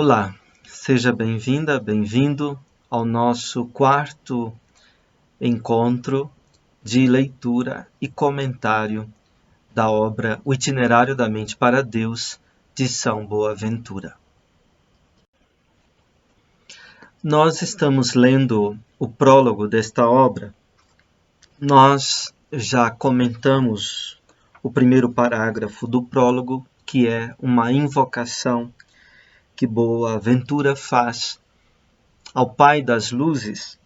Olá, seja bem-vinda, bem-vindo ao nosso quarto encontro de leitura e comentário da obra O Itinerário da Mente para Deus, de São Boaventura. Nós estamos lendo o prólogo desta obra. Nós já comentamos o primeiro parágrafo do prólogo, que é uma invocação que Boaventura faz ao Pai das Luzes,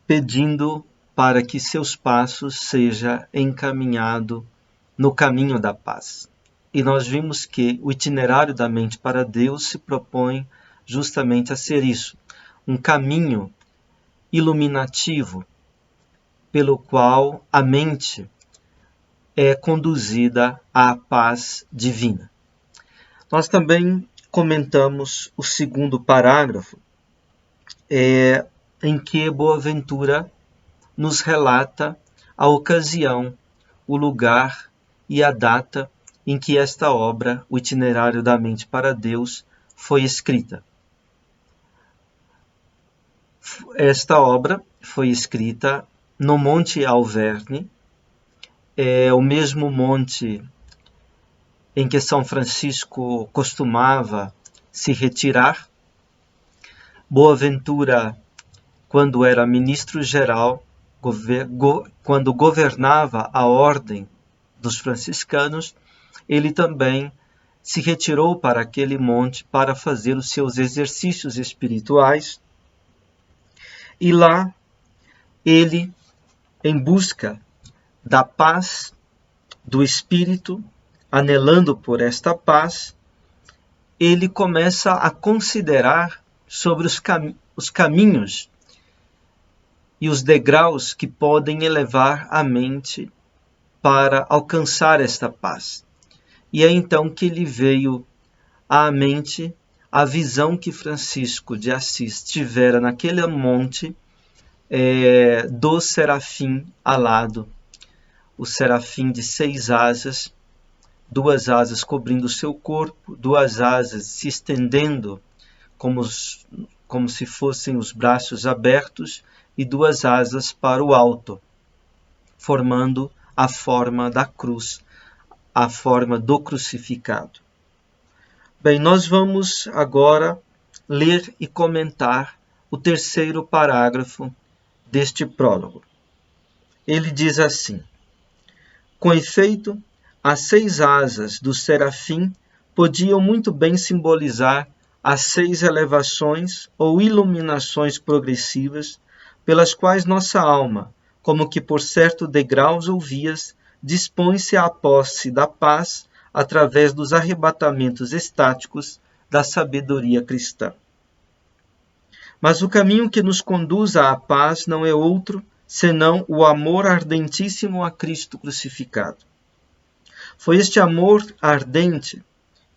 pedindo para que seus passos sejam encaminhados no caminho da paz. E nós vimos que o itinerário da mente para Deus se propõe justamente a ser isso, um caminho iluminativo pelo qual a mente é conduzida à paz divina. Nós também comentamos o segundo parágrafo, em que Boaventura nos relata a ocasião, o lugar e a data em que esta obra, O Itinerário da Mente para Deus, foi escrita. Esta obra foi escrita no Monte Alverne, o mesmo monte em que São Francisco costumava se retirar. Boaventura, quando era ministro-geral, quando governava a ordem dos franciscanos, ele também se retirou para aquele monte para fazer os seus exercícios espirituais. E lá, ele, em busca da paz do espírito, anelando por esta paz, ele começa a considerar sobre os caminhos e os degraus que podem elevar a mente para alcançar esta paz. E é então que lhe veio à mente a visão que Francisco de Assis tivera naquele monte do serafim alado, o serafim de 6 asas, 2 asas cobrindo o seu corpo, 2 asas se estendendo como se fossem os braços abertos e 2 asas para o alto, formando a forma da cruz, a forma do crucificado. Bem, nós vamos agora ler e comentar o terceiro parágrafo deste prólogo. Ele diz assim: com efeito, as 6 asas do serafim podiam muito bem simbolizar as 6 elevações ou iluminações progressivas pelas quais nossa alma, como que por certo degraus ou vias, dispõe-se à posse da paz através dos arrebatamentos estáticos da sabedoria cristã. Mas o caminho que nos conduz à paz não é outro senão o amor ardentíssimo a Cristo crucificado. Foi este amor ardente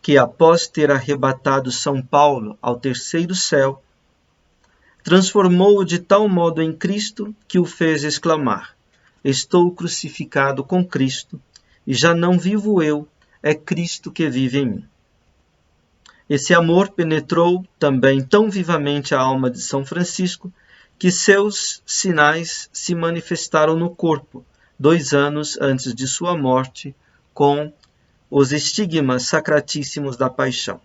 que, após ter arrebatado São Paulo ao terceiro céu, transformou-o de tal modo em Cristo que o fez exclamar: estou crucificado com Cristo, e já não vivo eu, é Cristo que vive em mim. Esse amor penetrou também tão vivamente a alma de São Francisco que seus sinais se manifestaram no corpo, 2 anos antes de sua morte, com os estigmas sacratíssimos da paixão.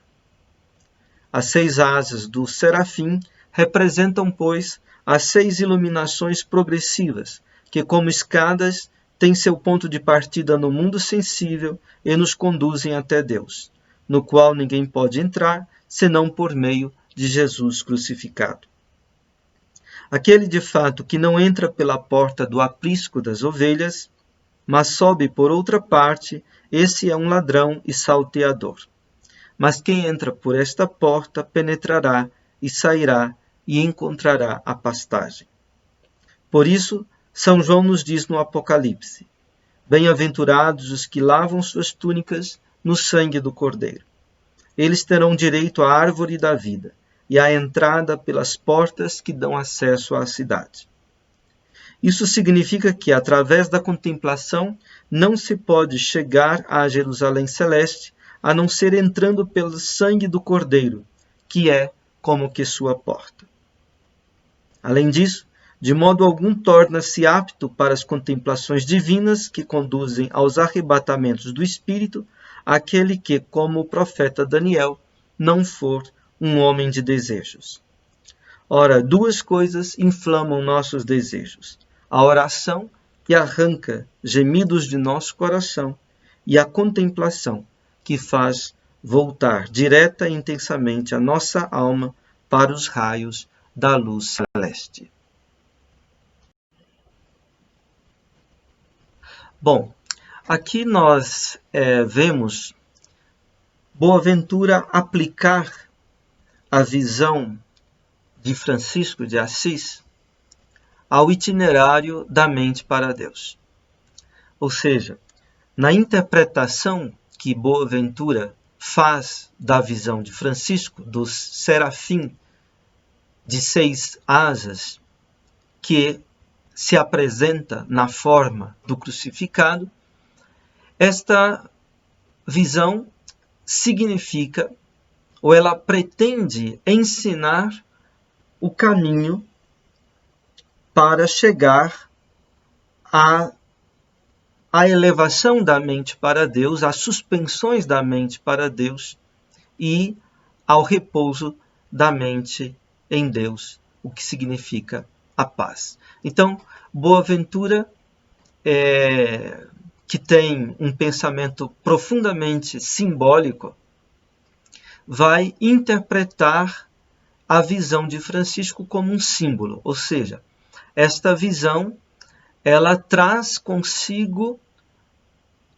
As 6 asas do serafim representam, pois, as 6 iluminações progressivas, que, como escadas, têm seu ponto de partida no mundo sensível e nos conduzem até Deus, no qual ninguém pode entrar, senão por meio de Jesus crucificado. Aquele, de fato, que não entra pela porta do aprisco das ovelhas, mas sobe por outra parte, esse é um ladrão e salteador. Mas quem entra por esta porta penetrará e sairá e encontrará a pastagem. Por isso, São João nos diz no Apocalipse: bem-aventurados os que lavam suas túnicas no sangue do Cordeiro. Eles terão direito à árvore da vida e à entrada pelas portas que dão acesso à cidade. Isso significa que, através da contemplação, não se pode chegar à Jerusalém Celeste a não ser entrando pelo sangue do Cordeiro, que é como que sua porta. Além disso, de modo algum torna-se apto para as contemplações divinas que conduzem aos arrebatamentos do Espírito aquele que, como o profeta Daniel, não for um homem de desejos. Ora, duas coisas inflamam nossos desejos: a oração, que arranca gemidos de nosso coração, e a contemplação, que faz voltar direta e intensamente a nossa alma para os raios da luz celeste. Bom, aqui nós vemos Boaventura aplicar a visão de Francisco de Assis ao itinerário da mente para Deus. Ou seja, na interpretação que Boaventura faz da visão de Francisco, do serafim de 6 asas, que se apresenta na forma do crucificado, esta visão significa, ou ela pretende ensinar o caminho para chegar à elevação da mente para Deus, às suspensões da mente para Deus e ao repouso da mente em Deus, o que significa a paz. Então, Boaventura, que tem um pensamento profundamente simbólico, vai interpretar a visão de Francisco como um símbolo, ou seja, esta visão ela traz consigo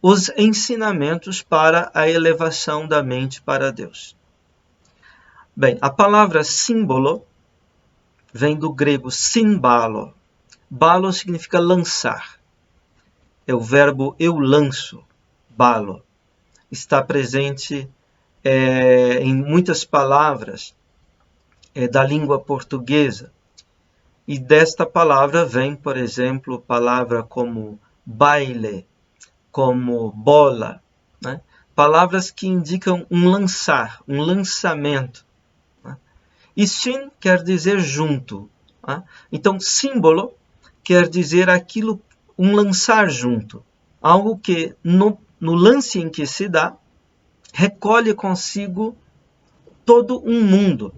os ensinamentos para a elevação da mente para Deus. Bem, a palavra símbolo vem do grego symbalo. Balo significa lançar. É o verbo eu lanço, balo. Está presente em muitas palavras da língua portuguesa. E desta palavra vem, por exemplo, palavra como baile, como bola, né? Palavras que indicam um lançar, um lançamento. Né? E syn quer dizer junto. Né? Então, símbolo quer dizer aquilo, um lançar junto. Algo que, no lance em que se dá, recolhe consigo todo um mundo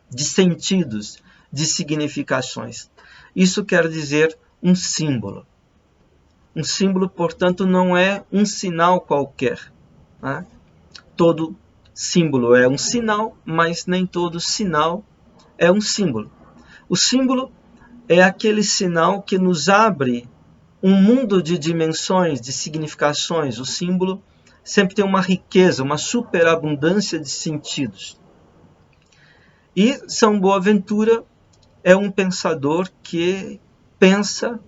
de sentidos, de significações. Isso quer dizer um símbolo. Um símbolo, portanto, não é um sinal qualquer. Né? Todo símbolo é um sinal, mas nem todo sinal é um símbolo. O símbolo é aquele sinal que nos abre um mundo de dimensões, de significações. O símbolo sempre tem uma riqueza, uma superabundância de sentidos. E São Boaventura é um pensador que pensa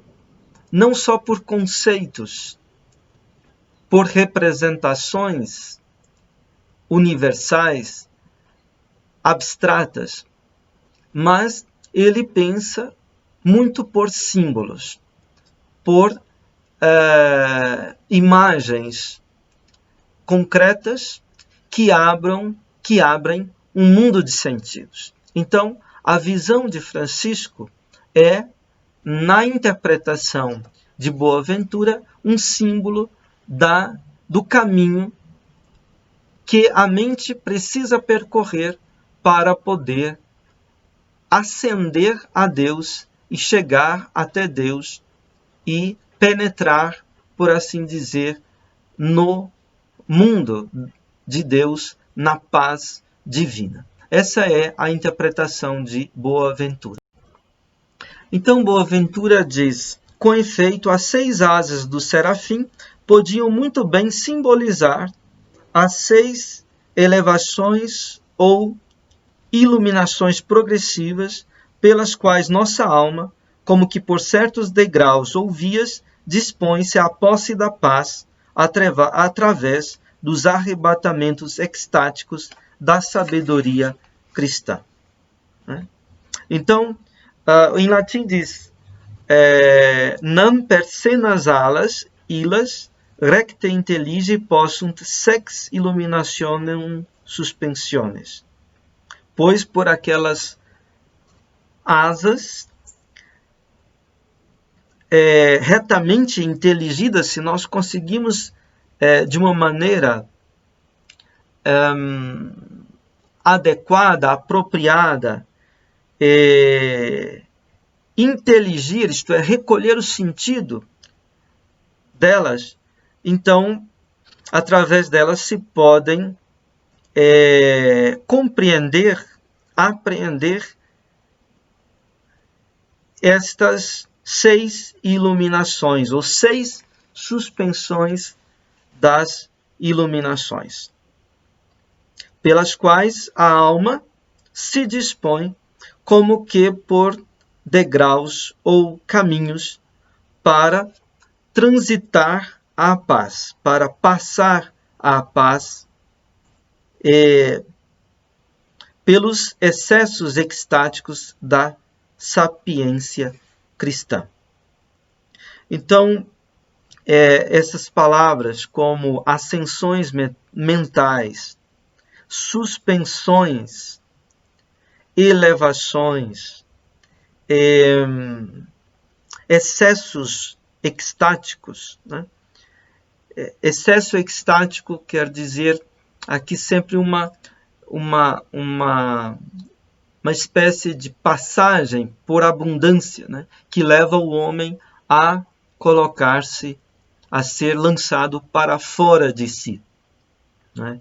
não só por conceitos, por representações universais, abstratas, mas ele pensa muito por símbolos, por imagens concretas que abrem um mundo de sentidos. Então, a visão de Francisco é, na interpretação de Boaventura, um símbolo do caminho que a mente precisa percorrer para poder ascender a Deus e chegar até Deus e penetrar, por assim dizer, no mundo de Deus, na paz divina. Essa é a interpretação de Boaventura. Então, Boaventura diz: com efeito, as 6 asas do serafim podiam muito bem simbolizar as 6 elevações ou iluminações progressivas pelas quais nossa alma, como que por certos degraus ou vias, dispõe-se à posse da paz através dos arrebatamentos extáticos da sabedoria cristã. Então, em latim diz: nam per senas alas, illas, recte intellige possunt sex illuminationem suspensiones. Pois por aquelas asas retamente inteligidas, se nós conseguimos de uma maneira adequada, apropriada, inteligir, isto é, recolher o sentido delas, então, através delas se podem compreender, apreender estas 6 iluminações, ou 6 suspensões das iluminações, pelas quais a alma se dispõe como que por degraus ou caminhos para transitar a paz, para passar a paz pelos excessos extáticos da sapiência cristã. Então, essas palavras como ascensões mentais, suspensões, elevações, excessos extáticos, né? Excesso extático quer dizer aqui sempre uma espécie de passagem por abundância, né? Que leva o homem a colocar-se, a ser lançado para fora de si, né?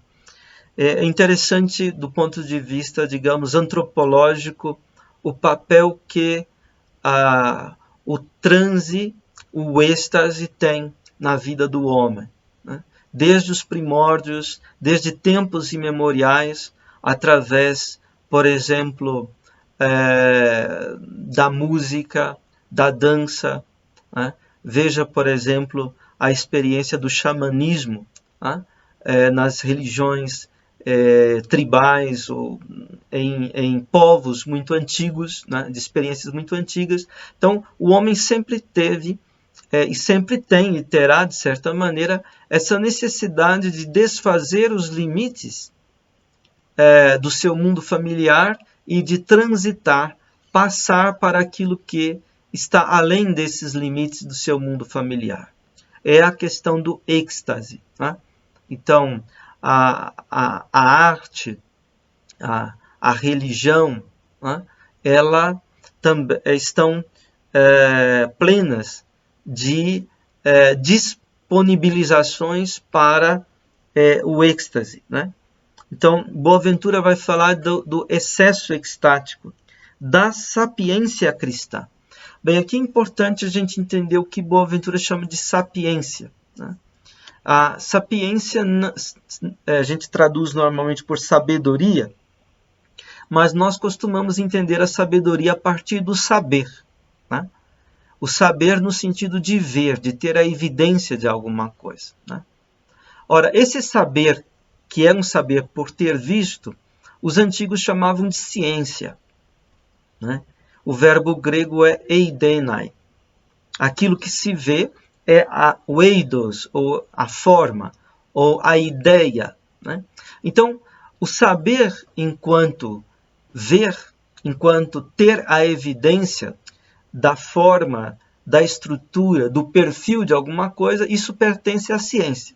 É interessante do ponto de vista, digamos, antropológico, o papel que o transe, o êxtase tem na vida do homem, né? Desde os primórdios, desde tempos imemoriais, através, por exemplo, da música, da dança, né? Veja, por exemplo, a experiência do xamanismo, né? Nas religiões tribais ou em povos muito antigos, né? De experiências muito antigas. Então, o homem sempre teve e sempre tem e terá, de certa maneira, essa necessidade de desfazer os limites do seu mundo familiar e de transitar, passar para aquilo que está além desses limites do seu mundo familiar. É a questão do êxtase, né? Então, a arte, a religião, né? Ela estão plenas de disponibilizações para o êxtase, né? Então, Boaventura vai falar do excesso extático, da sapiência cristã. Bem, aqui é importante a gente entender o que Boaventura chama de sapiência, né? A sapiência a gente traduz normalmente por sabedoria, mas nós costumamos entender a sabedoria a partir do saber, né? O saber no sentido de ver, de ter a evidência de alguma coisa, né? Ora, esse saber, que é um saber por ter visto, os antigos chamavam de ciência, né? O verbo grego é eidenai. Aquilo que se vê é o eidos, ou a forma, ou a ideia, né? Então, o saber enquanto ver, enquanto ter a evidência da forma, da estrutura, do perfil de alguma coisa, isso pertence à ciência.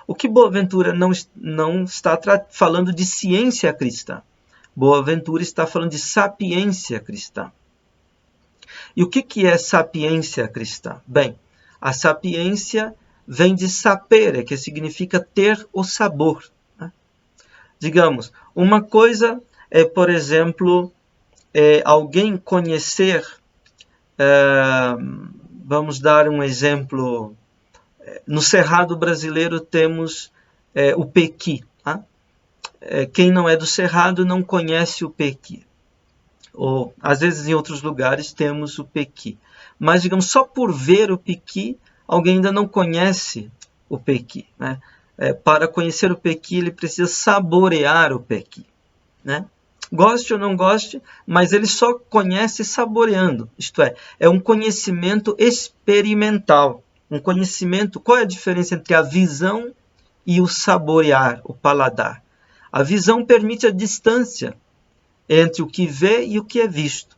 O que Boaventura não está falando de ciência cristã. Boaventura está falando de sapiência cristã. E o que é sapiência cristã? Bem, a sapiência vem de sapere, que significa ter o sabor, né? Digamos, uma coisa é, por exemplo, alguém conhecer, vamos dar um exemplo, no Cerrado brasileiro temos o pequi, né? Quem não é do Cerrado não conhece o pequi. Ou, às vezes, em outros lugares temos o pequi. Mas, digamos, só por ver o pequi, alguém ainda não conhece o pequi, né? Para conhecer o pequi, ele precisa saborear o pequi, né? Goste ou não goste, mas ele só conhece saboreando. Isto é um conhecimento experimental. Um conhecimento, qual é a diferença entre a visão e o saborear, o paladar? A visão permite a distância entre o que vê e o que é visto.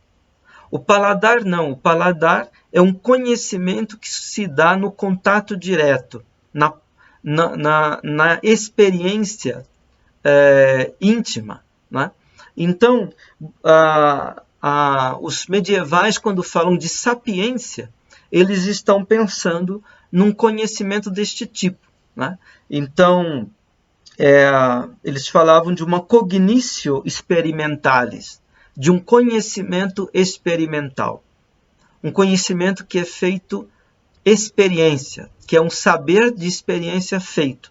O paladar não. O paladar é um conhecimento que se dá no contato direto, na experiência íntima. Né? Então, os medievais, quando falam de sapiência, eles estão pensando num conhecimento deste tipo. Né? Então, eles falavam de uma cognitio experimentalis, de um conhecimento experimental. Um conhecimento que é feito experiência, que é um saber de experiência feito.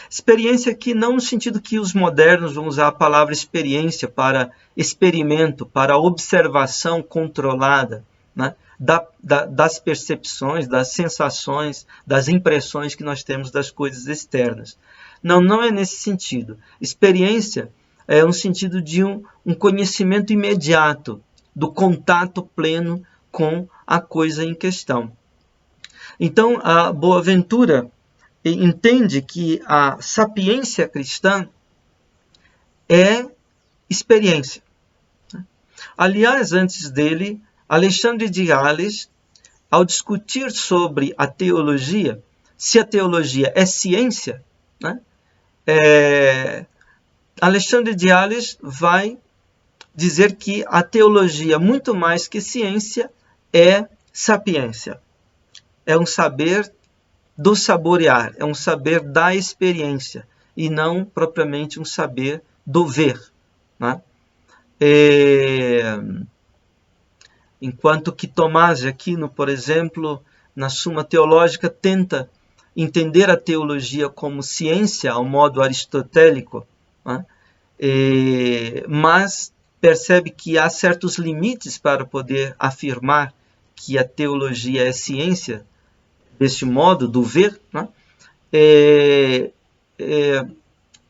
Experiência aqui não no sentido que os modernos vão usar a palavra experiência para experimento, para observação controlada, né? Das percepções, das sensações, das impressões que nós temos das coisas externas. Não, não é nesse sentido. Experiência é um sentido de um conhecimento imediato, do contato pleno com a coisa em questão. Então, a Boaventura entende que a sapiência cristã é experiência. Aliás, antes dele, Alexandre de Sales, ao discutir sobre a teologia, se a teologia é ciência, né, Alexandre de Sales vai dizer que a teologia, muito mais que ciência, é sapiência. É um saber do saborear, é um saber da experiência, e não propriamente um saber do ver. Né? Enquanto que Tomás de Aquino, por exemplo, na Suma Teológica, tenta entender a teologia como ciência, ao modo aristotélico, né? Mas percebe que há certos limites para poder afirmar que a teologia é ciência, desse modo, do ver. Né?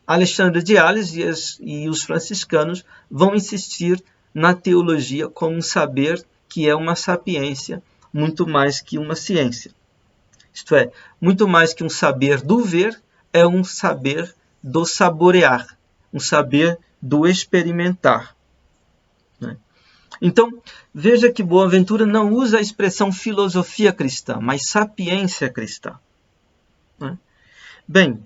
Alexandre de Sales e os franciscanos vão insistir na teologia como um saber que é uma sapiência, muito mais que uma ciência. Isto é, muito mais que um saber do ver, é um saber do saborear, um saber do experimentar. Né? Então, veja que Boaventura não usa a expressão filosofia cristã, mas sapiência cristã. Né? Bem,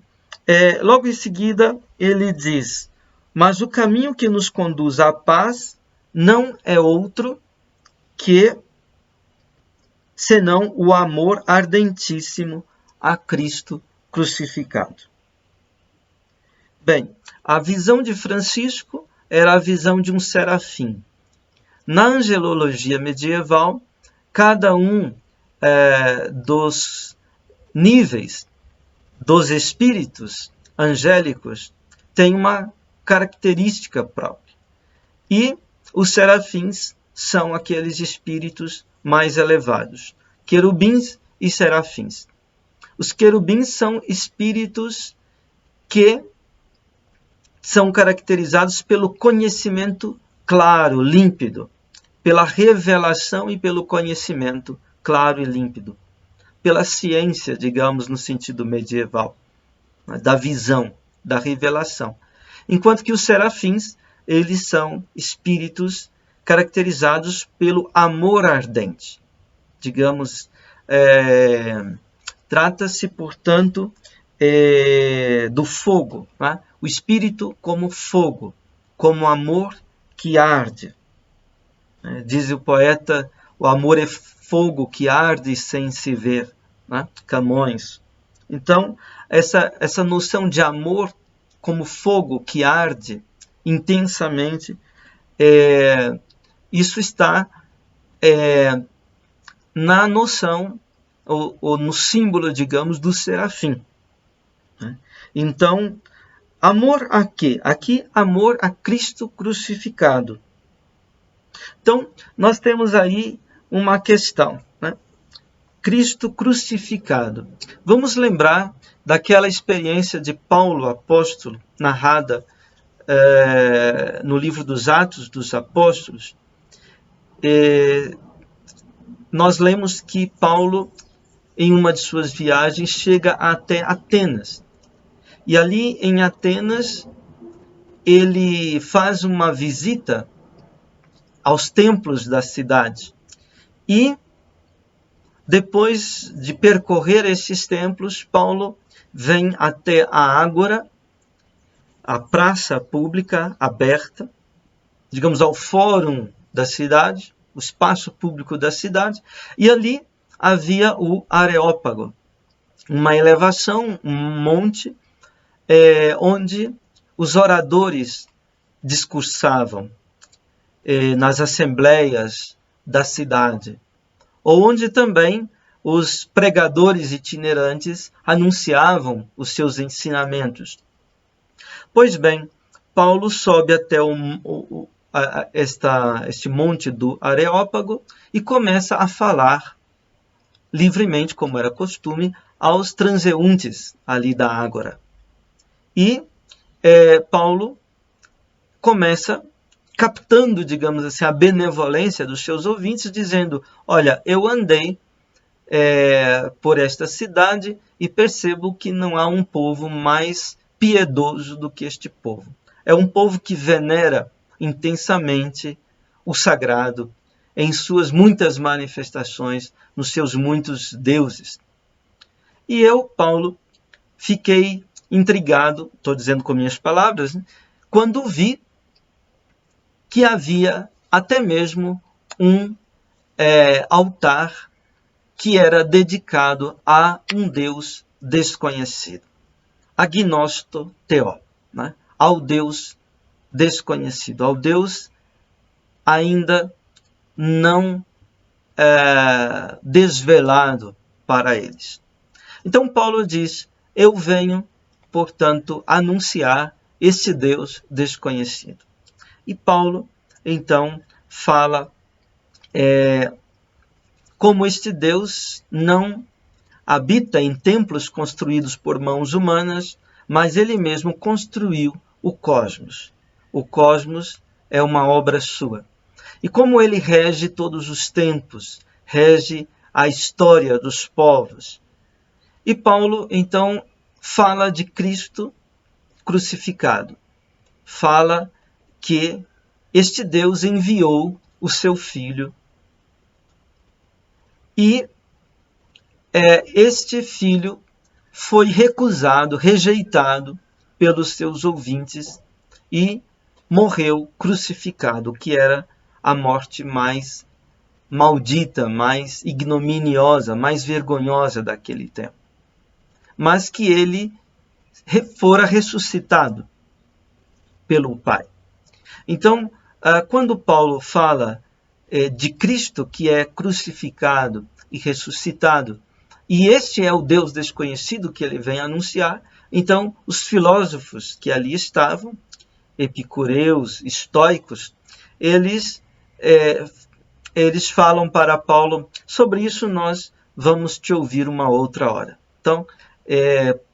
logo em seguida ele diz: mas o caminho que nos conduz à paz não é outro que senão o amor ardentíssimo a Cristo crucificado. Bem, a visão de Francisco era a visão de um serafim. Na angelologia medieval, cada um dos níveis dos espíritos angélicos tem uma característica própria. E os serafins são aqueles espíritos mais elevados, querubins e serafins. Os querubins são espíritos que são caracterizados pelo conhecimento claro, límpido, pela revelação e pelo conhecimento claro e límpido, pela ciência, digamos, no sentido medieval, da visão, da revelação. Enquanto que os serafins, eles são espíritos caracterizados pelo amor ardente. Digamos, trata-se, portanto, do fogo, né? O espírito como fogo, como amor que arde. Diz o poeta, o amor é fogo que arde sem se ver, né? Camões. Então, essa noção de amor como fogo que arde intensamente, isso está na noção, ou no símbolo, digamos, do serafim. Então, amor a quê? Aqui, amor a Cristo crucificado. Então, nós temos aí uma questão, né? Cristo crucificado. Vamos lembrar daquela experiência de Paulo, apóstolo, narrada no livro dos Atos dos Apóstolos. Nós lemos que Paulo em uma de suas viagens, chega até Atenas. E ali em Atenas, ele faz uma visita aos templos da cidade. E, depois de percorrer esses templos, Paulo vem até a Ágora, a praça pública aberta, digamos, ao fórum da cidade, o espaço público da cidade, e ali havia o Areópago, uma elevação, um monte, onde os oradores discursavam nas assembleias da cidade, ou onde também os pregadores itinerantes anunciavam os seus ensinamentos. Pois bem, Paulo sobe até este monte do Areópago e começa a falar livremente, como era costume, aos transeuntes ali da Ágora. E Paulo começa captando, digamos assim, a benevolência dos seus ouvintes, dizendo: olha, eu andei por esta cidade e percebo que não há um povo mais piedoso do que este povo. É um povo que venera intensamente o sagrado em suas muitas manifestações, nos seus muitos deuses. E eu, Paulo, fiquei intrigado, estou dizendo com minhas palavras, quando vi que havia até mesmo um altar que era dedicado a um Deus desconhecido, agnosto theó, né? Ao Deus desconhecido, ao Deus ainda não desvelado para eles. Então Paulo diz: eu venho, portanto, anunciar esse Deus desconhecido. E Paulo, então, fala como este Deus não habita em templos construídos por mãos humanas, mas ele mesmo construiu o cosmos. O cosmos é uma obra sua. E como ele rege todos os tempos, rege a história dos povos. E Paulo, então, fala de Cristo crucificado. Fala que este Deus enviou o seu Filho e este Filho foi recusado, rejeitado pelos seus ouvintes e morreu crucificado, que era a morte mais maldita, mais ignominiosa, mais vergonhosa daquele tempo. Mas que ele fora ressuscitado pelo Pai. Então, quando Paulo fala de Cristo que é crucificado e ressuscitado, e este é o Deus desconhecido que ele vem anunciar, então os filósofos que ali estavam, epicureus, estoicos, eles falam para Paulo: sobre isso nós vamos te ouvir uma outra hora. Então,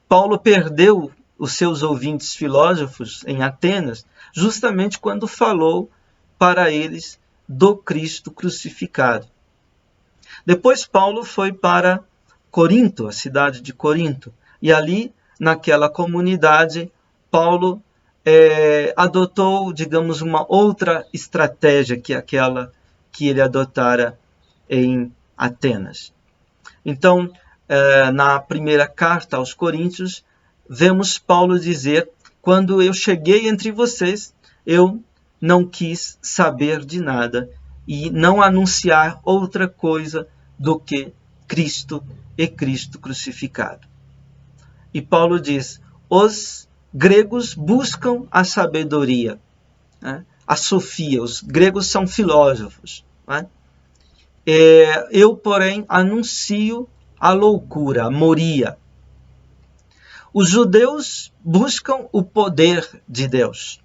Paulo perdeu os seus ouvintes filósofos em Atenas, justamente quando falou para eles do Cristo crucificado. Depois Paulo foi para Corinto, a cidade de Corinto, e ali, naquela comunidade, Paulo adotou, digamos, uma outra estratégia que aquela que ele adotara em Atenas. Então, na primeira carta aos Coríntios, vemos Paulo dizer: quando eu cheguei entre vocês, eu não quis saber de nada e não anunciar outra coisa do que Cristo e Cristo crucificado. E Paulo diz: os gregos buscam a sabedoria, né? A sofia, os gregos são filósofos, né? Eu, porém, anuncio a loucura, a moria. Os judeus buscam o poder de Deus.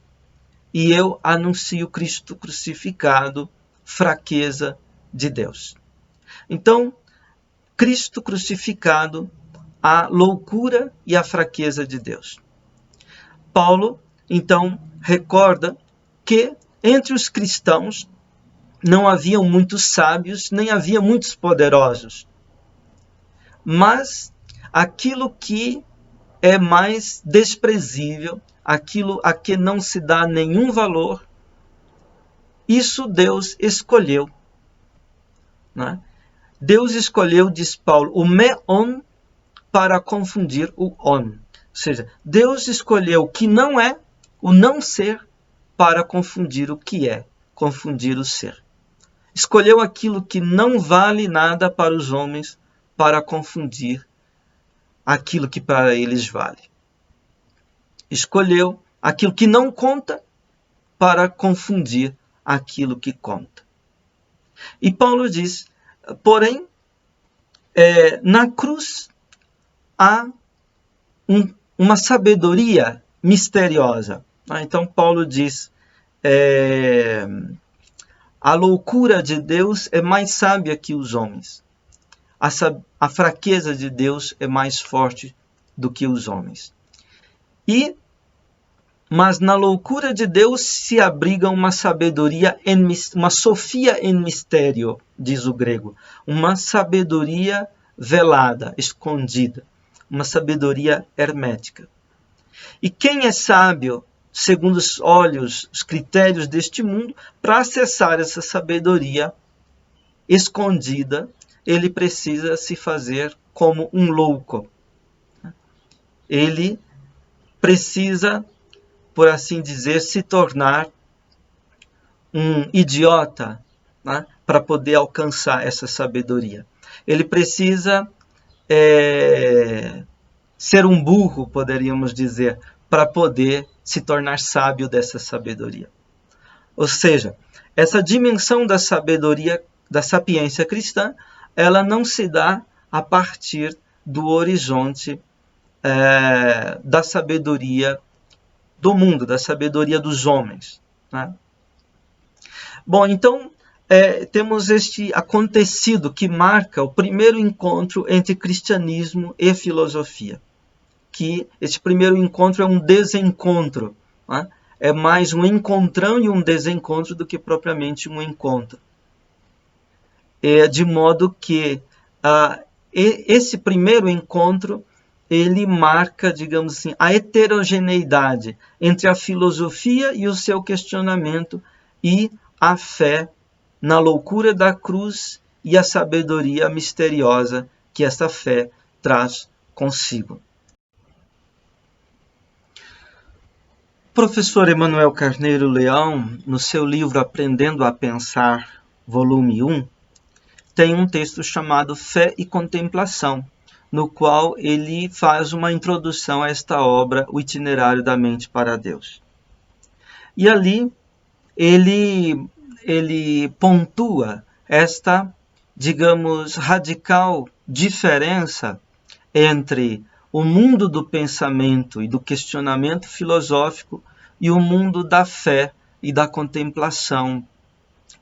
E eu anuncio Cristo crucificado, fraqueza de Deus. Então, Cristo crucificado, a loucura e a fraqueza de Deus. Paulo, então, recorda que entre os cristãos não haviam muitos sábios, nem havia muitos poderosos. mas aquilo que é mais desprezível, aquilo a que não se dá nenhum valor, isso Deus escolheu. Né? Deus escolheu, diz Paulo, o meon para confundir o on. Ou seja, Deus escolheu o que não é, o não ser, para confundir o que é, confundir o ser. Escolheu aquilo que não vale nada para os homens, para confundir aquilo que para eles vale. Escolheu aquilo que não conta para confundir aquilo que conta. E Paulo diz, porém, na cruz há uma sabedoria misteriosa. Então Paulo diz, a loucura de Deus é mais sábia que os homens. A fraqueza de Deus é mais forte do que os homens. Mas na loucura de Deus se abriga uma sabedoria, uma sofia em mistério, diz o grego. Uma sabedoria velada, escondida. Uma sabedoria hermética. E quem é sábio, segundo os critérios deste mundo, para acessar essa sabedoria escondida, ele precisa se fazer como um louco. Ele precisa, por assim dizer, se tornar um idiota, né, para poder alcançar essa sabedoria. Ele precisa ser um burro, poderíamos dizer, para poder se tornar sábio dessa sabedoria. Ou seja, essa dimensão da sabedoria, da sapiência cristã, ela não se dá a partir do horizonte da sabedoria do mundo, da sabedoria dos homens. Né? Bom, então temos este acontecido que marca o primeiro encontro entre cristianismo e filosofia. Que este primeiro encontro é um desencontro. Né? É mais um encontrão e um desencontro do que propriamente um encontro. De modo que esse primeiro encontro ele marca, digamos assim, a heterogeneidade entre a filosofia e o seu questionamento e a fé na loucura da cruz e a sabedoria misteriosa que essa fé traz consigo. O professor Emanuel Carneiro Leão, no seu livro Aprendendo a Pensar, volume 1, tem um texto chamado Fé e Contemplação, no qual ele faz uma introdução a esta obra, O Itinerário da Mente para Deus. E ali ele pontua esta, digamos, radical diferença entre o mundo do pensamento e do questionamento filosófico e o mundo da fé e da contemplação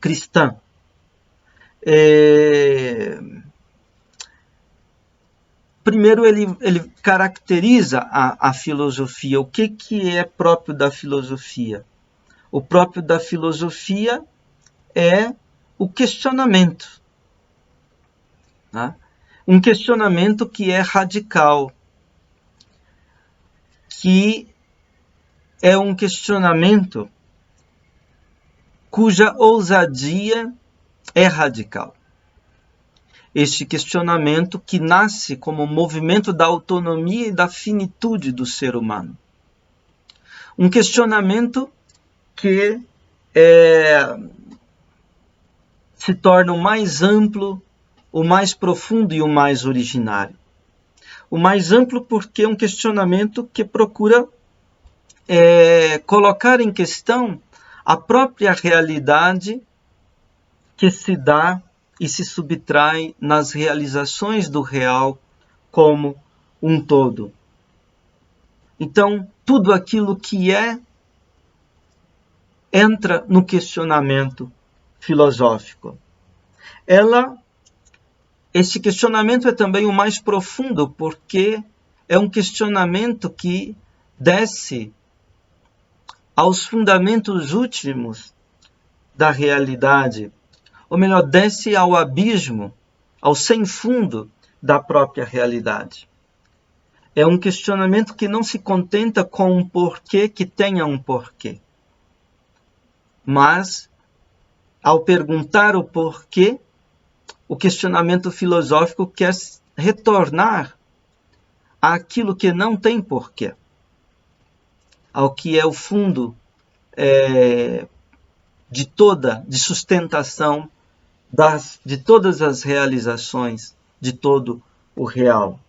cristã. Primeiro ele caracteriza a filosofia. O que é próprio da filosofia? O próprio da filosofia é o questionamento. Né? Um questionamento que é radical, que é um questionamento cuja ousadia é radical. Este questionamento que nasce como movimento da autonomia e da finitude do ser humano. Um questionamento que se torna o mais amplo, o mais profundo e o mais originário. O mais amplo porque é um questionamento que procura colocar em questão a própria realidade que se dá e se subtrai nas realizações do real como um todo. Então, tudo aquilo que entra no questionamento filosófico. Esse questionamento é também o mais profundo, porque é um questionamento que desce aos fundamentos últimos da realidade, ou melhor, desce ao abismo, ao sem fundo da própria realidade. É um questionamento que não se contenta com um porquê que tenha um porquê. Mas, ao perguntar o porquê, o questionamento filosófico quer retornar àquilo que não tem porquê, ao que é o fundo de sustentação de todas as realizações, de todo o real.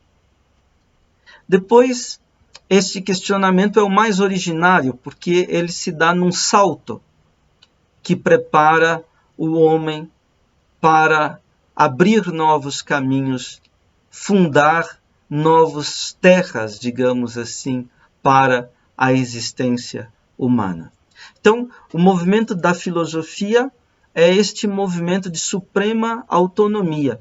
Depois, este questionamento é o mais originário, porque ele se dá num salto que prepara o homem para abrir novos caminhos, fundar novas terras, digamos assim, para a existência humana. Então, o movimento da filosofia é este movimento de suprema autonomia,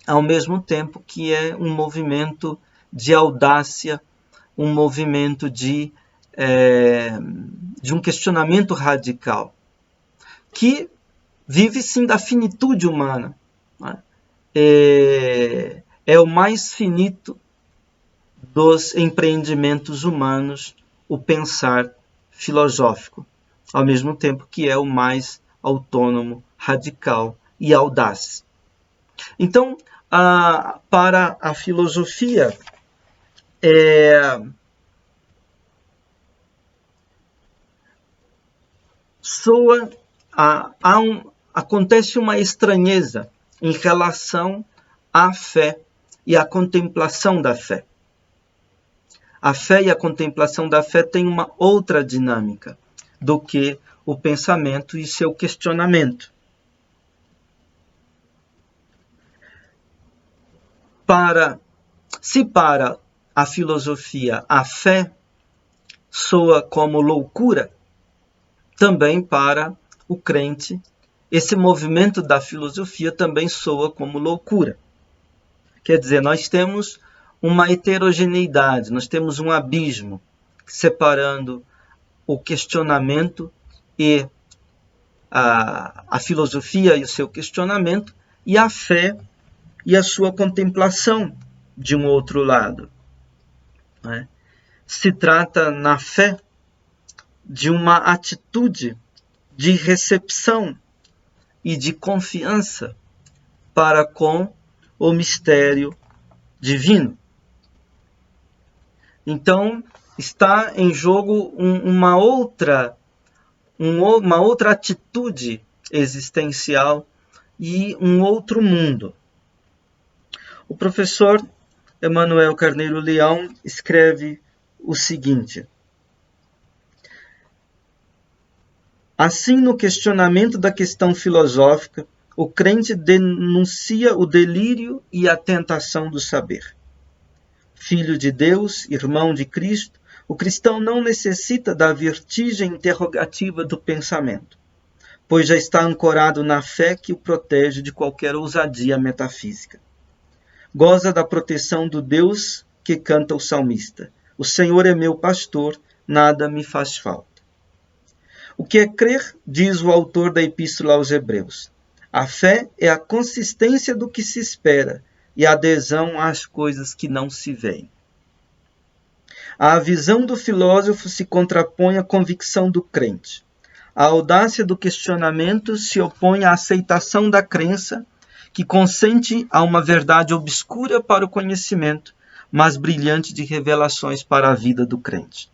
ao mesmo tempo que é um movimento de audácia, um movimento de um questionamento radical, que vive sim da finitude humana. Né? É o mais finito dos empreendimentos humanos, o pensar filosófico, ao mesmo tempo que é o mais autônomo, radical e audaz. Então, para a filosofia, acontece uma estranheza em relação à fé e à contemplação da fé. A fé e a contemplação da fé têm uma outra dinâmica do que o pensamento e seu questionamento. Se para a filosofia a fé soa como loucura, também para o crente esse movimento da filosofia também soa como loucura. Quer dizer, nós temos uma heterogeneidade, nós temos um abismo separando o questionamento e a filosofia e o seu questionamento, e a fé e a sua contemplação de um outro lado. Né? Se trata, na fé, de uma atitude de recepção e de confiança para com o mistério divino. Então, está em jogo uma outra atitude existencial e um outro mundo. O professor Emanuel Carneiro Leão escreve o seguinte: assim, no questionamento da questão filosófica, o crente denuncia o delírio e a tentação do saber. Filho de Deus, irmão de Cristo, o cristão não necessita da vertigem interrogativa do pensamento, pois já está ancorado na fé que o protege de qualquer ousadia metafísica. Goza da proteção do Deus que canta o salmista: o Senhor é meu pastor, nada me faz falta. O que é crer, diz o autor da Epístola aos Hebreus. A fé é a consistência do que se espera e a adesão às coisas que não se veem. A visão do filósofo se contrapõe à convicção do crente. A audácia do questionamento se opõe à aceitação da crença, que consente a uma verdade obscura para o conhecimento, mas brilhante de revelações para a vida do crente.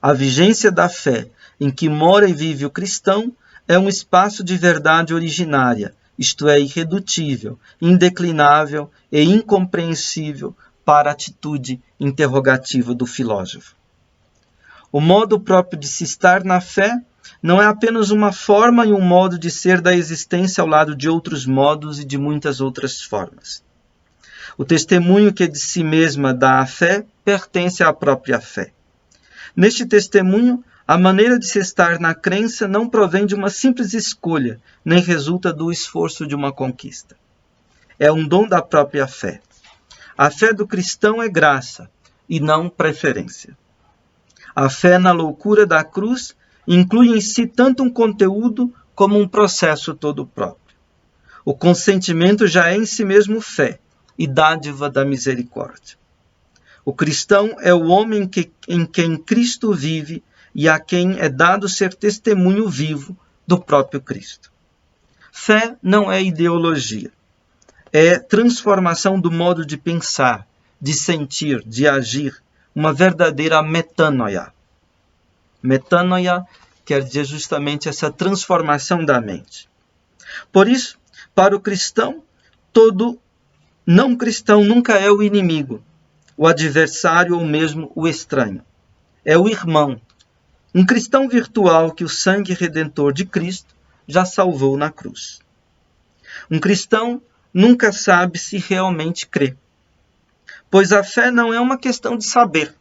A vigência da fé em que mora e vive o cristão é um espaço de verdade originária, isto é, irredutível, indeclinável e incompreensível para a atitude interrogativa do filósofo. O modo próprio de se estar na fé não é apenas uma forma e um modo de ser da existência ao lado de outros modos e de muitas outras formas. O testemunho que de si mesma dá à fé pertence à própria fé. Neste testemunho, a maneira de se estar na crença não provém de uma simples escolha, nem resulta do esforço de uma conquista. É um dom da própria fé. A fé do cristão é graça, e não preferência. A fé na loucura da cruz inclui em si tanto um conteúdo como um processo todo próprio. O consentimento já é em si mesmo fé, e dádiva da misericórdia. O cristão é o homem em quem Cristo vive e a quem é dado ser testemunho vivo do próprio Cristo. Fé não é ideologia, é transformação do modo de pensar, de sentir, de agir, uma verdadeira metanoia. Metanoia quer dizer justamente essa transformação da mente. Por isso, para o cristão, todo não cristão nunca é o inimigo, o adversário ou mesmo o estranho. É o irmão, um cristão virtual que o sangue redentor de Cristo já salvou na cruz. Um cristão nunca sabe se realmente crê, pois a fé não é uma questão de saber.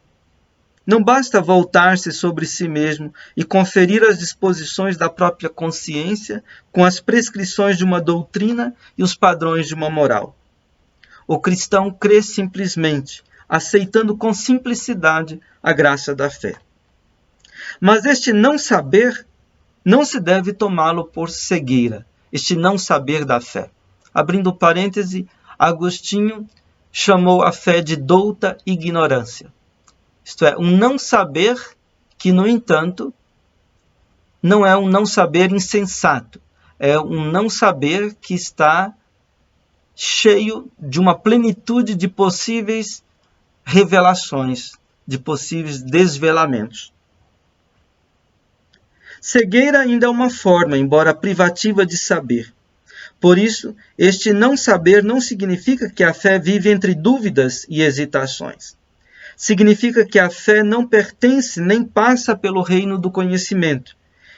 Não basta voltar-se sobre si mesmo e conferir as disposições da própria consciência com as prescrições de uma doutrina e os padrões de uma moral. O cristão crê simplesmente, aceitando com simplicidade a graça da fé. Mas este não saber não se deve tomá-lo por cegueira, este não saber da fé. Abrindo parêntese, Agostinho chamou a fé de douta ignorância. Isto é, um não saber que, no entanto, não é um não saber insensato. É um não saber que está cheio de uma plenitude de possíveis revelações, de possíveis desvelamentos. Cegueira ainda é uma forma, embora privativa, de saber. Por isso, este não saber não significa que a fé vive entre dúvidas e hesitações. Significa que a fé não pertence nem passa pelo reino do conhecimento,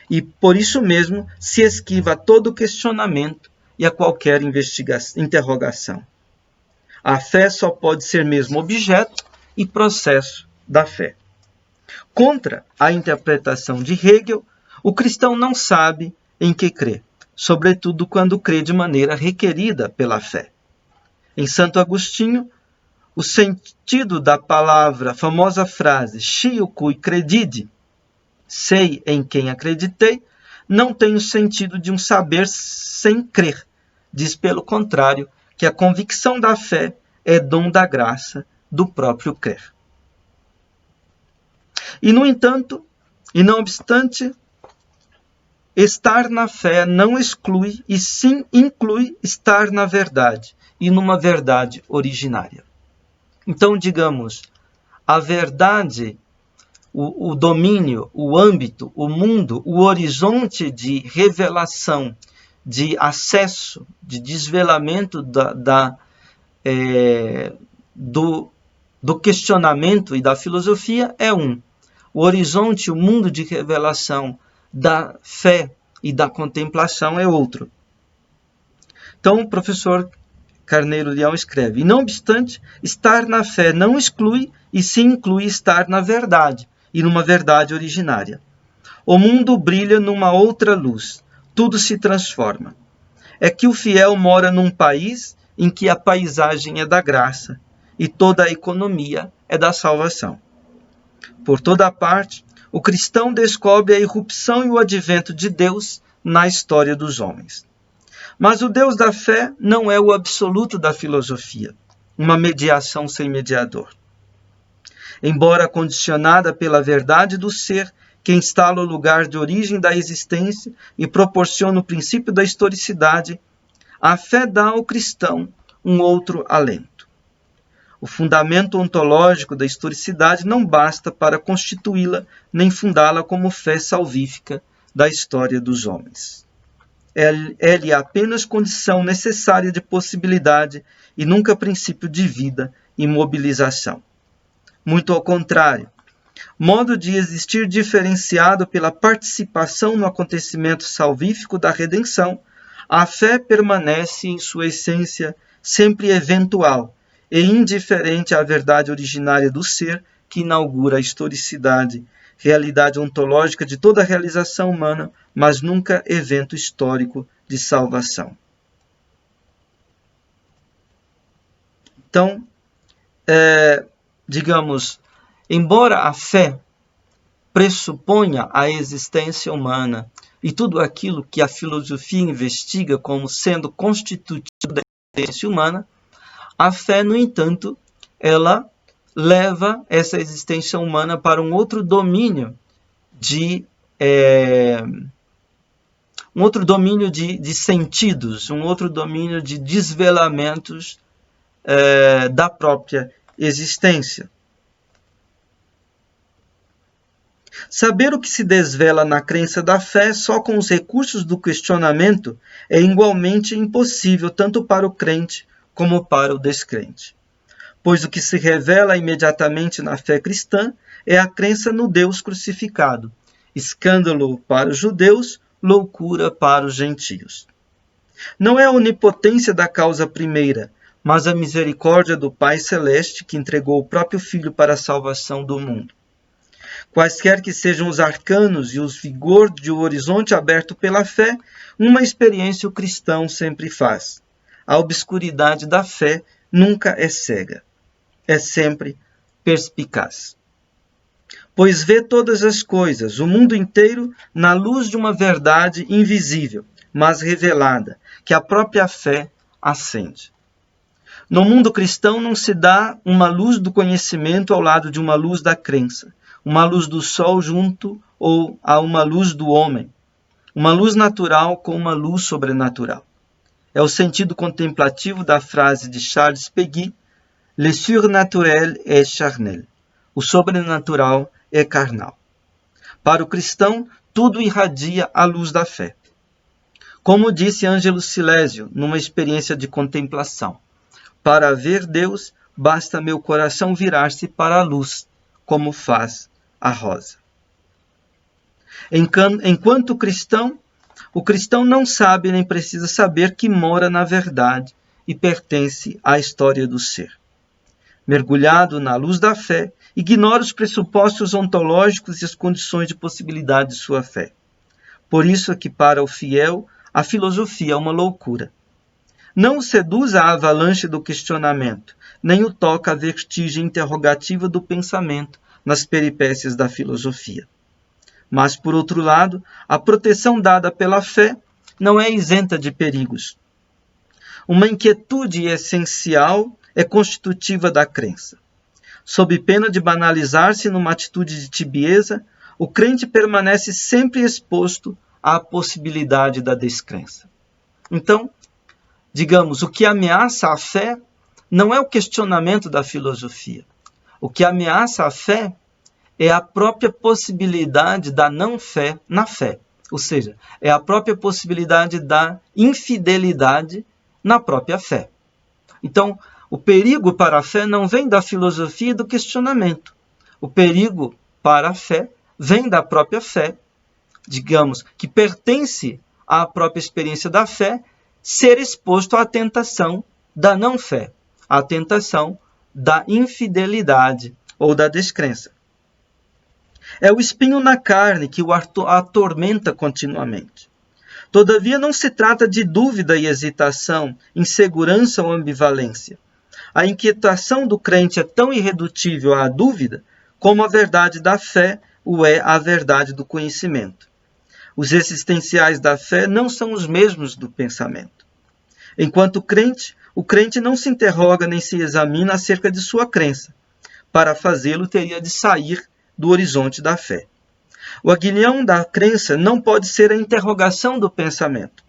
e por isso mesmo se esquiva a todo questionamento e a qualquer interrogação. A fé só pode ser mesmo objeto e processo da fé. Contra a interpretação de Hegel, o cristão não sabe em que crê, sobretudo quando crê de maneira requerida pela fé. Em Santo Agostinho, o sentido da palavra, a famosa frase "scio cui credidi", sei em quem acreditei, não tem o sentido de um saber sem crer. Diz, pelo contrário, que a convicção da fé é dom da graça do próprio crer. E, no entanto, e não obstante, estar na fé não exclui, e sim inclui estar na verdade, e numa verdade originária. Então, digamos, a verdade, o domínio, o âmbito, o mundo, o horizonte de revelação, de acesso, de desvelamento do questionamento e da filosofia é um. O horizonte, o mundo de revelação da fé e da contemplação é outro. Então, o professor Carneiro Leão escreve: e não obstante, estar na fé não exclui, e sim inclui estar na verdade, e numa verdade originária. O mundo brilha numa outra luz, tudo se transforma. É que o fiel mora num país em que a paisagem é da graça, e toda a economia é da salvação. Por toda parte, o cristão descobre a irrupção e o advento de Deus na história dos homens. Mas o Deus da fé não é o absoluto da filosofia, uma mediação sem mediador. Embora condicionada pela verdade do ser, que instala o lugar de origem da existência e proporciona o princípio da historicidade, a fé dá ao cristão um outro alento. O fundamento ontológico da historicidade não basta para constituí-la nem fundá-la como fé salvífica da história dos homens. Ela é apenas condição necessária de possibilidade e nunca princípio de vida e mobilização. Muito ao contrário, modo de existir diferenciado pela participação no acontecimento salvífico da redenção, a fé permanece em sua essência sempre eventual e indiferente à verdade originária do ser que inaugura a historicidade, realidade ontológica de toda a realização humana, mas nunca evento histórico de salvação. Então, digamos, embora a fé pressuponha a existência humana e tudo aquilo que a filosofia investiga como sendo constitutivo da existência humana, A fé, no entanto, ela leva essa existência humana para um outro domínio de sentidos, um outro domínio de desvelamentos da própria existência. Saber o que se desvela na crença da fé só com os recursos do questionamento é igualmente impossível tanto para o crente como para o descrente. Pois o que se revela imediatamente na fé cristã é a crença no Deus crucificado, escândalo para os judeus, loucura para os gentios. Não é a onipotência da causa primeira, mas a misericórdia do Pai Celeste que entregou o próprio Filho para a salvação do mundo. Quaisquer que sejam os arcanos e os vigor de um horizonte aberto pela fé, uma experiência o cristão sempre faz. A obscuridade da fé nunca é cega, é sempre perspicaz. Pois vê todas as coisas, o mundo inteiro, na luz de uma verdade invisível, mas revelada, que a própria fé acende. No mundo cristão não se dá uma luz do conhecimento ao lado de uma luz da crença, uma luz do sol junto ou a uma luz do homem, uma luz natural com uma luz sobrenatural. É o sentido contemplativo da frase de Charles Péguy, Le surnaturel est charnel. O sobrenatural é carnal. Para o cristão, tudo irradia a luz da fé. Como disse Ângelo Silésio, numa experiência de contemplação, para ver Deus, basta meu coração virar-se para a luz, como faz a rosa. Enquanto cristão, o cristão não sabe nem precisa saber que mora na verdade e pertence à história do ser. Mergulhado na luz da fé, ignora os pressupostos ontológicos e as condições de possibilidade de sua fé. Por isso é que para o fiel, a filosofia é uma loucura. Não o seduz a avalanche do questionamento, nem o toca a vertigem interrogativa do pensamento nas peripécias da filosofia. Mas, por outro lado, a proteção dada pela fé não é isenta de perigos. Uma inquietude essencial é constitutiva da crença. Sob pena de banalizar-se numa atitude de tibieza, o crente permanece sempre exposto à possibilidade da descrença. Então, digamos, o que ameaça a fé não é o questionamento da filosofia. O que ameaça a fé é a própria possibilidade da não-fé na fé. Ou seja, é a própria possibilidade da infidelidade na própria fé. Então, o perigo para a fé não vem da filosofia e do questionamento. O perigo para a fé vem da própria fé, digamos, que pertence à própria experiência da fé, ser exposto à tentação da não-fé, à tentação da infidelidade ou da descrença. É o espinho na carne que o atormenta continuamente. Todavia, não se trata de dúvida e hesitação, insegurança ou ambivalência. A inquietação do crente é tão irredutível à dúvida como a verdade da fé o é a verdade do conhecimento. Os existenciais da fé não são os mesmos do pensamento. Enquanto crente, o crente não se interroga nem se examina acerca de sua crença. Para fazê-lo, teria de sair do horizonte da fé. O aguilhão da crença não pode ser a interrogação do pensamento.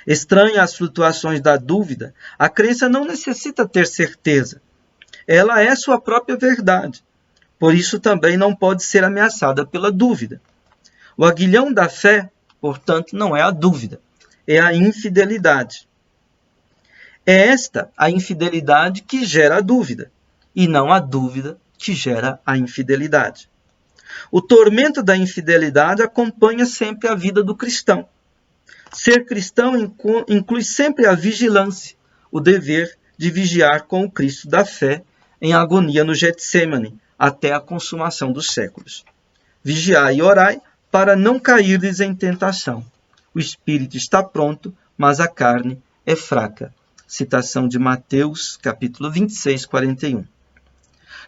Estranha às flutuações da dúvida, a crença não necessita ter certeza. Ela é sua própria verdade. Por isso também não pode ser ameaçada pela dúvida. O aguilhão da fé, portanto, não é a dúvida, é a infidelidade. É esta a infidelidade que gera a dúvida, e não a dúvida que gera a infidelidade. O tormento da infidelidade acompanha sempre a vida do cristão. Ser cristão inclui sempre a vigilância, o dever de vigiar com o Cristo da fé em agonia no Getsêmani, até a consumação dos séculos. Vigiai e orai para não cairdes em tentação. O espírito está pronto, mas a carne é fraca. Citação de Mateus, capítulo 26, 41.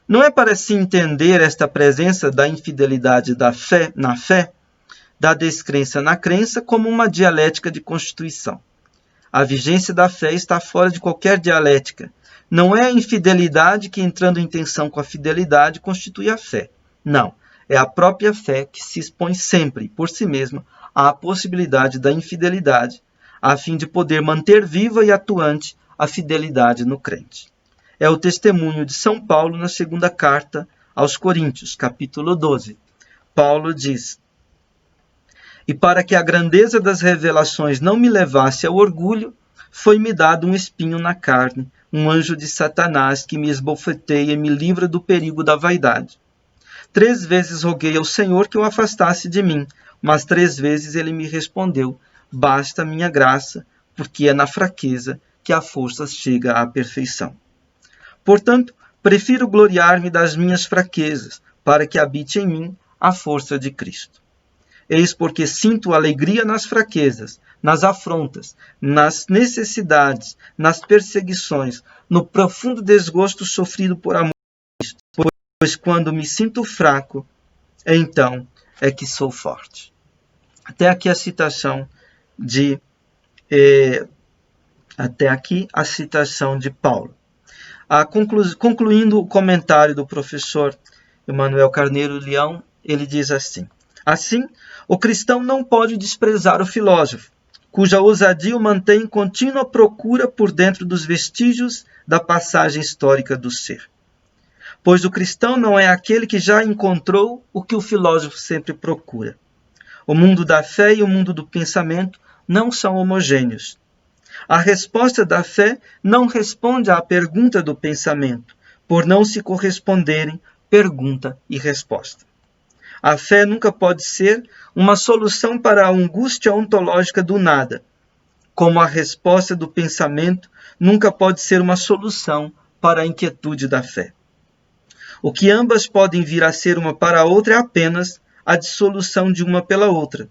Não é para se entender esta presença da infidelidade da fé na fé, da descrença na crença, como uma dialética de constituição. A vigência da fé está fora de qualquer dialética, Não é a infidelidade que, entrando em tensão com a fidelidade, constitui a fé. Não, é a própria fé que se expõe sempre, por si mesma, à possibilidade da infidelidade, a fim de poder manter viva e atuante a fidelidade no crente. É o testemunho de São Paulo na segunda carta aos Coríntios, capítulo 12. Paulo diz: "E para que a grandeza das revelações não me levasse ao orgulho, foi-me dado um espinho na carne, um anjo de Satanás que me esbofeteia e me livra do perigo da vaidade. 3 vezes roguei ao Senhor que o afastasse de mim, mas 3 vezes ele me respondeu: basta a minha graça, porque é na fraqueza que a força chega à perfeição. Portanto, prefiro gloriar-me das minhas fraquezas, para que habite em mim a força de Cristo. Eis porque sinto alegria nas fraquezas, nas afrontas, nas necessidades, nas perseguições, no profundo desgosto sofrido por amor de Cristo, pois quando me sinto fraco, então é que sou forte." Até aqui a citação de Paulo. Concluindo o comentário do professor Emanuel Carneiro Leão, ele diz assim: "Assim, o cristão não pode desprezar o filósofo, cuja ousadia o mantém em contínua procura por dentro dos vestígios da passagem histórica do ser. Pois o cristão não é aquele que já encontrou o que o filósofo sempre procura. O mundo da fé e o mundo do pensamento não são homogêneos. A resposta da fé não responde à pergunta do pensamento, por não se corresponderem pergunta e resposta. A fé nunca pode ser uma solução para a angústia ontológica do nada, como a resposta do pensamento nunca pode ser uma solução para a inquietude da fé. O que ambas podem vir a ser uma para a outra é apenas a dissolução de uma pela outra.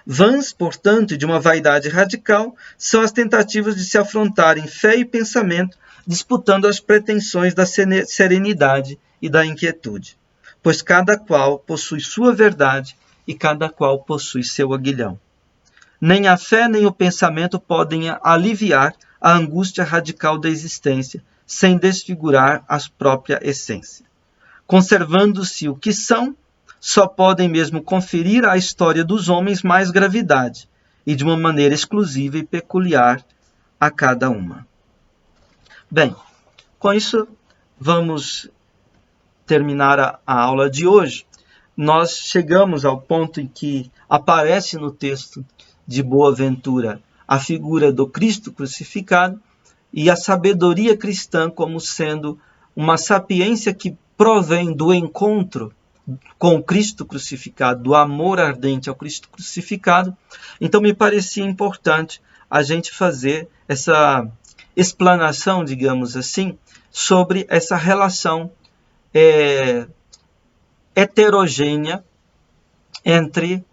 Vãs, portanto, de uma vaidade radical, são as tentativas de se afrontarem fé e pensamento, disputando as pretensões da serenidade e da inquietude, pois cada qual possui sua verdade e cada qual possui seu aguilhão. Nem a fé nem o pensamento podem aliviar a angústia radical da existência, sem desfigurar a própria essência. Conservando-se o que são, só podem mesmo conferir à história dos homens mais gravidade, e de uma maneira exclusiva e peculiar a cada uma." Bem, com isso vamos terminar a aula de hoje. Nós chegamos ao ponto em que aparece no texto de Boaventura a figura do Cristo crucificado e a sabedoria cristã como sendo uma sapiência que provém do encontro com o Cristo crucificado, do amor ardente ao Cristo crucificado. Então me parecia importante a gente fazer essa explanação, digamos assim, sobre essa relação heterogênea entre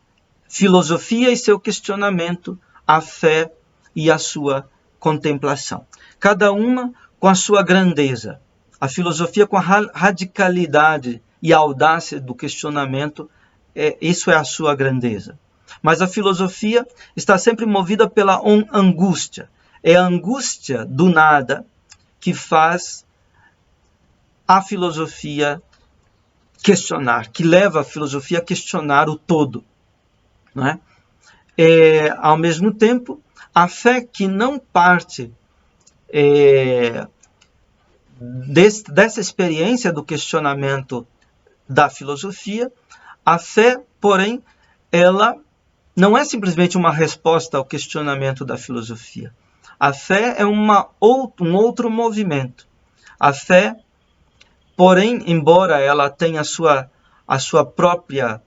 filosofia e seu questionamento, a fé e a sua contemplação. Cada uma com a sua grandeza. A filosofia com a radicalidade e a audácia do questionamento, isso é a sua grandeza. Mas a filosofia está sempre movida pela angústia. É a angústia do nada que faz a filosofia questionar, que leva a filosofia a questionar o todo. Não é? Ao mesmo tempo, a fé que não parte dessa experiência do questionamento da filosofia, a fé, porém, ela não é simplesmente uma resposta ao questionamento da filosofia. A fé é um outro movimento. A fé, porém, embora ela tenha a sua própria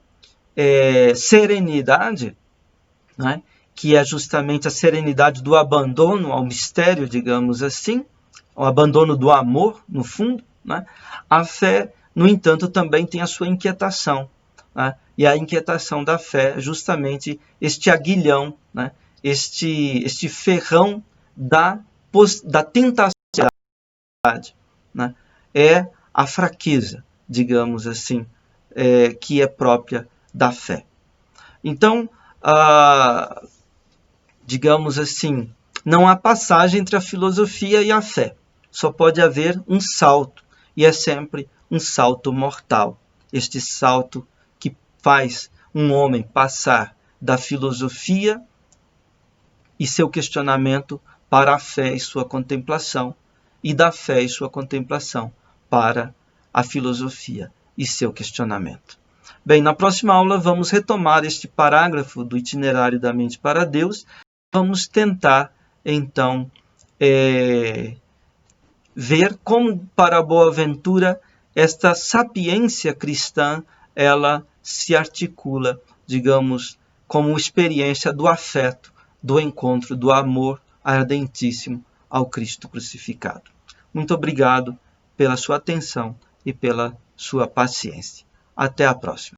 serenidade, né, que é justamente a serenidade do abandono ao mistério, digamos assim, o abandono do amor, no fundo, né, a fé, no entanto, também tem a sua inquietação. Né, e a inquietação da fé é justamente este aguilhão, né, este ferrão da tentação, né, é a fraqueza, digamos assim, que é própria da fé. Então, digamos assim, não há passagem entre a filosofia e a fé. só pode haver um salto, e é sempre um salto mortal. Este salto que faz um homem passar da filosofia e seu questionamento para a fé e sua contemplação, e da fé e sua contemplação para a filosofia e seu questionamento. Bem, na próxima aula vamos retomar este parágrafo do Itinerário da Mente para Deus. Vamos tentar, então, ver como para Boaventura esta sapiência cristã ela se articula, digamos, como experiência do afeto, do encontro, do amor ardentíssimo ao Cristo crucificado. Muito obrigado pela sua atenção e pela sua paciência. Até a próxima.